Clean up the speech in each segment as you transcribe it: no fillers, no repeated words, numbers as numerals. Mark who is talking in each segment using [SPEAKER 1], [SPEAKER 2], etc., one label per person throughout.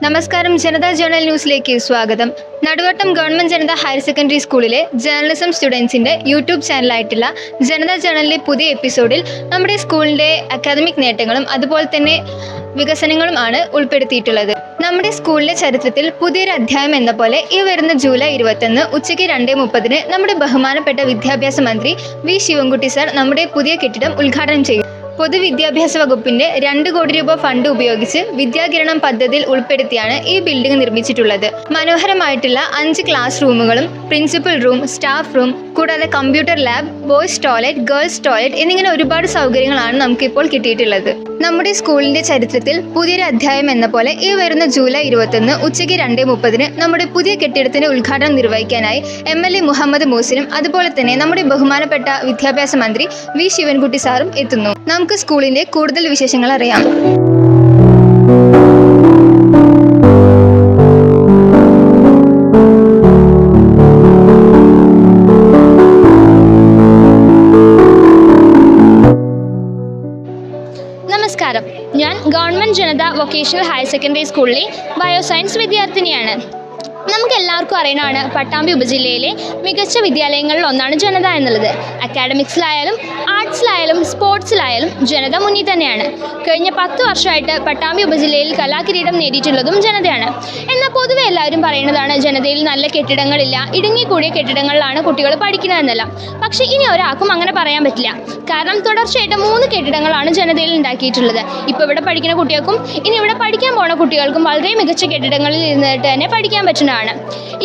[SPEAKER 1] നമസ്കാരം, ജനതാ ജേണൽ ന്യൂസിലേക്ക് സ്വാഗതം. Naduvattam government Janata higher secondary സ്കൂളിലെ ജേർണലിസം സ്റ്റുഡൻസിന്റെ യൂട്യൂബ് ചാനലായിട്ടുള്ള ജനതാ ജേണലിലെ പുതിയ എപ്പിസോഡിൽ നമ്മുടെ സ്കൂളിന്റെ അക്കാദമിക് നേട്ടങ്ങളും അതുപോലെ തന്നെ വികസനങ്ങളും ആണ് ഉൾപ്പെടുത്തിയിട്ടുള്ളത്. നമ്മുടെ സ്കൂളിലെ ചരിത്രത്തിൽ പുതിയൊരു അധ്യായം എന്ന പോലെ ഈ വരുന്ന ജൂലൈ 21 ഉച്ചയ്ക്ക് 2:30 നമ്മുടെ ബഹുമാനപ്പെട്ട വിദ്യാഭ്യാസ മന്ത്രി വി ശിവൻകുട്ടി സാർ നമ്മുടെ പുതിയ കെട്ടിടം ഉദ്ഘാടനം ചെയ്യും. പൊതുവിദ്യാഭ്യാസ വകുപ്പിന്റെ 2 കോടി രൂപ ഫണ്ട് ഉപയോഗിച്ച് വിദ്യാകിരണം പദ്ധതിയിൽ ഉൾപ്പെടുത്തിയാണ് ഈ ബിൽഡിംഗ് നിർമ്മിച്ചിട്ടുള്ളത്. മനോഹരമായിട്ടുള്ള 5 ക്ലാസ് റൂമുകളും പ്രിൻസിപ്പൽ റൂം, സ്റ്റാഫ് റൂം, കൂടാതെ computer lab, boys toilet, girls toilet എന്നിങ്ങനെ ഒരുപാട് സൗകര്യങ്ങളാണ് നമുക്കിപ്പോൾ കിട്ടിയിട്ടുള്ളത്. നമ്മുടെ സ്കൂളിന്റെ ചരിത്രത്തിൽ പുതിയൊരു അധ്യായം എന്ന പോലെ ഈ വരുന്ന ജൂലൈ 21 ഉച്ചയ്ക്ക് 2:30 നമ്മുടെ പുതിയ കെട്ടിടത്തിന്റെ ഉദ്ഘാടനം നിർവഹിക്കാനായി MLA മുഹമ്മദ് മൂസിനും അതുപോലെ തന്നെ നമ്മുടെ ബഹുമാനപ്പെട്ട വിദ്യാഭ്യാസ മന്ത്രി വി ശിവൻകുട്ടി സാറും എത്തുന്നു. നമുക്ക് സ്കൂളിന്റെ കൂടുതൽ വിശേഷങ്ങൾ അറിയാം.
[SPEAKER 2] നമസ്കാരം, ഞാൻ ഗവൺമെൻറ് ജനത വൊക്കേഷണൽ ഹയർ സെക്കൻഡറി സ്കൂളിലെ ബയോസയൻസ് വിദ്യാർത്ഥിനിയാണ്. നമുക്ക് എല്ലാവർക്കും അറിയണമാണ് പട്ടാമ്പി ഉപജില്ലയിലെ മികച്ച വിദ്യാലയങ്ങളിൽ ഒന്നാണ് ജനത എന്നുള്ളത്. അക്കാഡമിക്സിലായാലും ആർട്സിലായാലും സ്പോർട്സിലായാലും ജനത മുന്നിൽ തന്നെയാണ്. കഴിഞ്ഞ 10 വർഷമായിട്ട് പട്ടാമ്പി ഉപജില്ലയിൽ കലാകിരീടം നേടിയിട്ടുള്ളതും ജനതയാണ്. എന്നാൽ പൊതുവെ എല്ലാവരും പറയുന്നതാണ് ജനതയിൽ നല്ല കെട്ടിടങ്ങളില്ല, ഇടുങ്ങിക്കൂടിയ കെട്ടിടങ്ങളിലാണ് കുട്ടികൾ പഠിക്കുന്നതെന്നല്ല. പക്ഷേ ഇനി ഒരാൾക്കും അങ്ങനെ പറയാൻ പറ്റില്ല. കാരണം തുടർച്ചയായിട്ട് 3 കെട്ടിടങ്ങളാണ് ജനതയിൽ ഉണ്ടാക്കിയിട്ടുള്ളത്. ഇപ്പോൾ ഇവിടെ പഠിക്കുന്ന കുട്ടികൾക്കും ഇനി ഇവിടെ പഠിക്കാൻ പോകുന്ന കുട്ടികൾക്കും വളരെ മികച്ച കെട്ടിടങ്ങളിൽ ഇരുന്നിട്ട് തന്നെ പഠിക്കാൻ പറ്റുന്നതാണ്.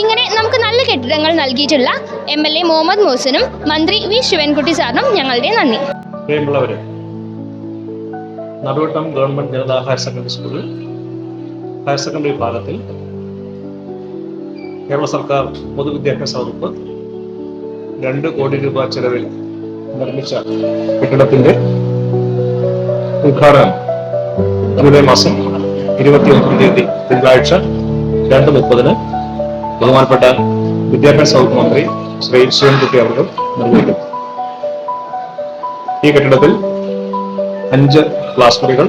[SPEAKER 2] ഇങ്ങനെ നമുക്ക് നല്ല കെട്ടിടങ്ങൾ നൽകിയിട്ടുള്ള MLA മുഹമ്മദ് മൂസിനും മന്ത്രി വി ശിവൻകുട്ടി സാറിനും ഞങ്ങളുടെ നന്ദി.
[SPEAKER 3] പ്രിയമുള്ളവരെ, Naduvattam government Janata higher secondary സ്കൂളിൽ ഹയർ സെക്കൻഡറി വിഭാഗത്തിൽ കേരള സർക്കാർ പൊതുവിദ്യാഭ്യാസ വകുപ്പ് 2 കോടി രൂപ ചെലവിൽ നിർമ്മിച്ച കെട്ടിടത്തിന്റെ ഉദ്ഘാടനം ജൂലൈ മാസം 21 തീയതി തിങ്കളാഴ്ച 2:30 ബഹുമാനപ്പെട്ട വിദ്യാഭ്യാസ വകുപ്പ് മന്ത്രി ശ്രീ ശിവൻകുട്ടി അവർ നിർവഹിക്കും. ഈ കെട്ടിടത്തിൽ 5 ക്ലാസ് മുറികൾ,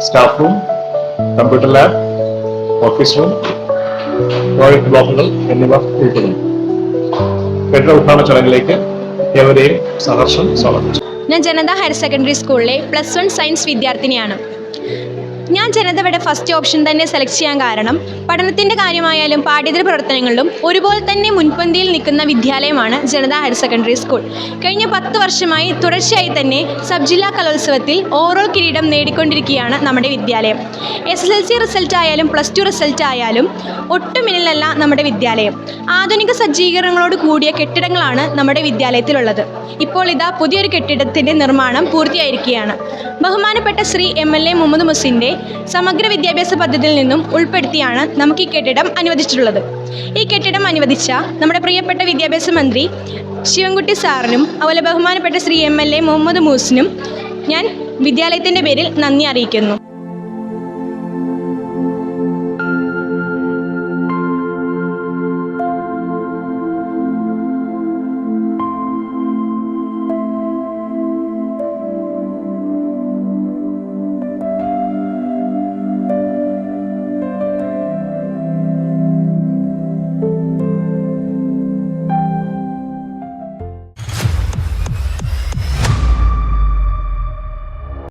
[SPEAKER 3] staff room, computer lab, office room, toilet ബ്ലോക്കുകൾ എന്നിവ ഉൾപ്പെടുന്നു. കെട്ടിട ഉദ്ഘാടന ചടങ്ങിലേക്ക് ഏവരെയും സഹർഷം സ്വാഗതം.
[SPEAKER 4] ഞാൻ ജനത ഹയർ സെക്കൻഡറി സ്കൂളിലെ +1 സയൻസ് വിദ്യാർത്ഥിനിയാണ്. ഞാൻ ജനതയുടെ ഫസ്റ്റ് ഓപ്ഷൻ തന്നെ സെലക്ട് ചെയ്യാൻ കാരണം പഠനത്തിൻ്റെ കാര്യമായാലും പാഠ്യേതര പ്രവർത്തനങ്ങളിലും ഒരുപോലെ തന്നെ മുൻപന്തിയിൽ നിൽക്കുന്ന വിദ്യാലയമാണ് ജനത ഹയർ സെക്കൻഡറി സ്കൂൾ. കഴിഞ്ഞ 10 വർഷമായി തുടർച്ചയായി തന്നെ സബ് ജില്ലാ കലോത്സവത്തിൽ ഓവറോൾ കിരീടം നേടിക്കൊണ്ടിരിക്കുകയാണ് നമ്മുടെ വിദ്യാലയം. SSLC റിസൾട്ട് ആയാലും +2 റിസൾട്ട് ആയാലും ഒട്ടുമിന്നലല്ല നമ്മുടെ വിദ്യാലയം. ആധുനിക സജ്ജീകരണങ്ങളോട് കൂടിയ കെട്ടിടങ്ങളാണ് നമ്മുടെ വിദ്യാലയത്തിലുള്ളത്. ഇപ്പോൾ ഇതാ പുതിയൊരു കെട്ടിടത്തിൻ്റെ നിർമ്മാണം പൂർത്തിയായിരിക്കുകയാണ്. ബഹുമാനപ്പെട്ട ശ്രീ MLA മുഹമ്മദ് മൂസിൻ്റെ സമഗ്ര വിദ്യാഭ്യാസ പദ്ധതിയിൽ നിന്നും ഉൾപ്പെടുത്തിയാണ് നമുക്ക് ഈ കെട്ടിടം അനുവദിച്ചിട്ടുള്ളത്. ഈ കെട്ടിടം അനുവദിച്ച നമ്മുടെ പ്രിയപ്പെട്ട വിദ്യാഭ്യാസ മന്ത്രി ശിവൻകുട്ടി സാറിനും അതുപോലെ ബഹുമാനപ്പെട്ട ശ്രീ MLA മുഹമ്മദ് മൂസിനും ഞാൻ വിദ്യാലയത്തിൻ്റെ പേരിൽ നന്ദി അറിയിക്കുന്നു.